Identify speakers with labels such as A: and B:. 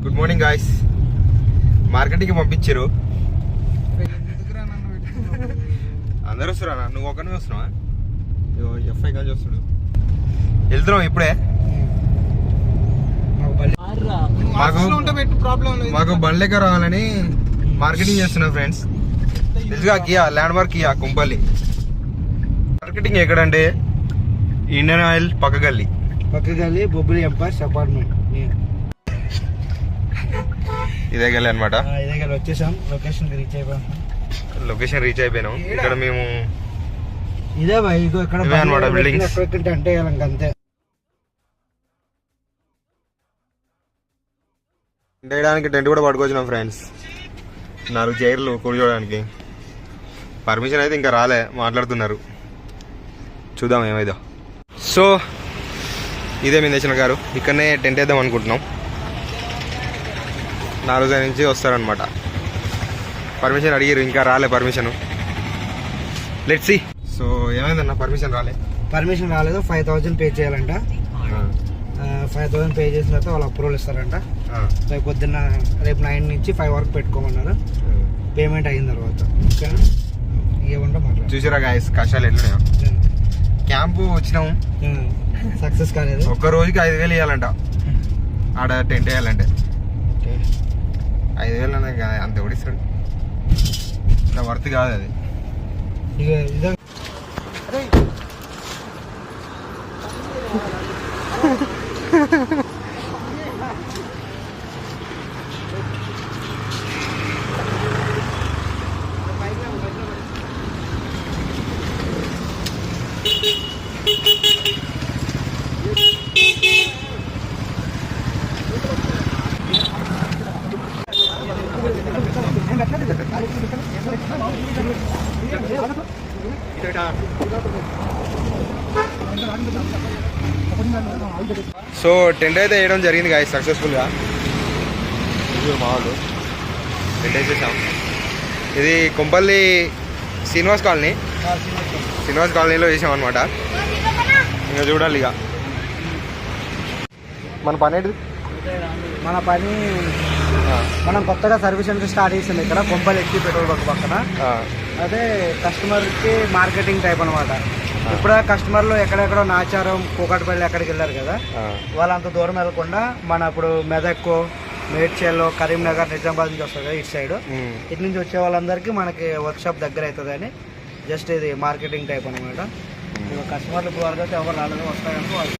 A: Good morning guys. మార్కెటింగ్కి పంపించారు. అందరూ వస్తురా? నువ్వు ఒకరిని వస్తున్నావా? ఎఫ్ఐ కాల్ చేస్తుడు. వెళ్తున్నావు ఇప్పుడే? మాకు బండ్లెక్క రావాలని మార్కెటింగ్ చేస్తున్నాం ఫ్రెండ్స్. తెలుసుగా Kia landmark Kia Kompally. Marketing ఎక్కడంటే ఇండియన్ ఆయిల్ పక్క గల్లీ
B: బొబ్బిలి ఎంపైర్స్ అపార్ట్మెంట్
A: ఇదే గల్లీ అనమాట.
B: ఇదే గల్లీ వచ్చేసాం.
A: లొకేషన్ రీచ్ అయిపోయినాం. ఇక్కడ మేము
B: ఇదే ఇక్కడ
A: అనమాట బిల్డింగ్స్
B: అంటే అంతే.
A: వేయడానికి టెంట్ కూడా పట్టుకొచ్చినాం ఫ్రెండ్స్. 4 చైర్లు కూర్చోడానికి. పర్మిషన్ అయితే ఇంకా రాలే, మాట్లాడుతున్నారు. చూద్దాం ఏమైందో. సో ఇదే మీ దర్శన గారు. ఇక్కడనే టెంట్ వేద్దాం అనుకుంటున్నాం. 4 నుంచి వస్తారనమాట. పర్మిషన్ అడిగారు, ఇంకా రాలే పర్మిషన్. Let's see. సో ఏమైందన్న? పర్మిషన్
B: రాలేదు. 5,000 పే చేయాలంట. 5,000 పే చేసిన తర్వాత వాళ్ళు అప్రూవల్ ఇస్తారంట. రేపు పొద్దున్న రేపు 9 నుంచి 5 వరకు పెట్టుకోమన్నారు. పేమెంట్ అయిన తర్వాత ఏమంటే మాట్లాడు.
A: చూసారా గాయస్ కష్టాలు ఎట్లున్నాయో. క్యాంపు వచ్చినాము,
B: సక్సెస్ కాలేదు.
A: ఒక్క రోజుకి 5,000 ఇవ్వాలంట. ఆడ టెంట్ వేయాలంటే 5,000 అంత ఎవడిస్తాడు? ఇంత వర్త్ కాదు అది. సో టెంట్ అయితే వేయడం జరిగింది గాయస్ సక్సెస్ఫుల్గా. మా వాళ్ళు టెంట్ వేసేసాం. ఇది కుంపల్లి శ్రీనివాస్ కాలనీలో వేసాం అనమాట. ఇంకా చూడాలి. ఇక మన పని ఏంటి?
B: మనం కొత్తగా సర్వీస్ సెంటర్ స్టార్ట్ చేసాం ఇక్కడ కొంపల్లి ఎక్కి పెట్రోల్ బంక్ పక్కన. అదే కస్టమర్కి మార్కెటింగ్ టైప్ అనమాట. ఇప్పుడు కస్టమర్లు ఎక్కడెక్కడో నాచారం కూకట్పల్లి ఎక్కడికి వెళ్ళారు కదా, వాళ్ళంత దూరం వెళ్ళకుండా మన ఇప్పుడు మెదక్, మేడ్చల్, కరీంనగర్, నిజామాబాద్ నుంచి వస్తారు కదా ఇటు సైడ్. ఇటు నుంచి వచ్చే వాళ్ళందరికీ మనకి వర్క్షాప్ దగ్గర అవుతుంది అని జస్ట్ ఇది మార్కెటింగ్ టైప్ అనమాట. కస్టమర్లు ఇప్పుడు వరకు అయితే ఎవరు రాలేదు, వస్తాయని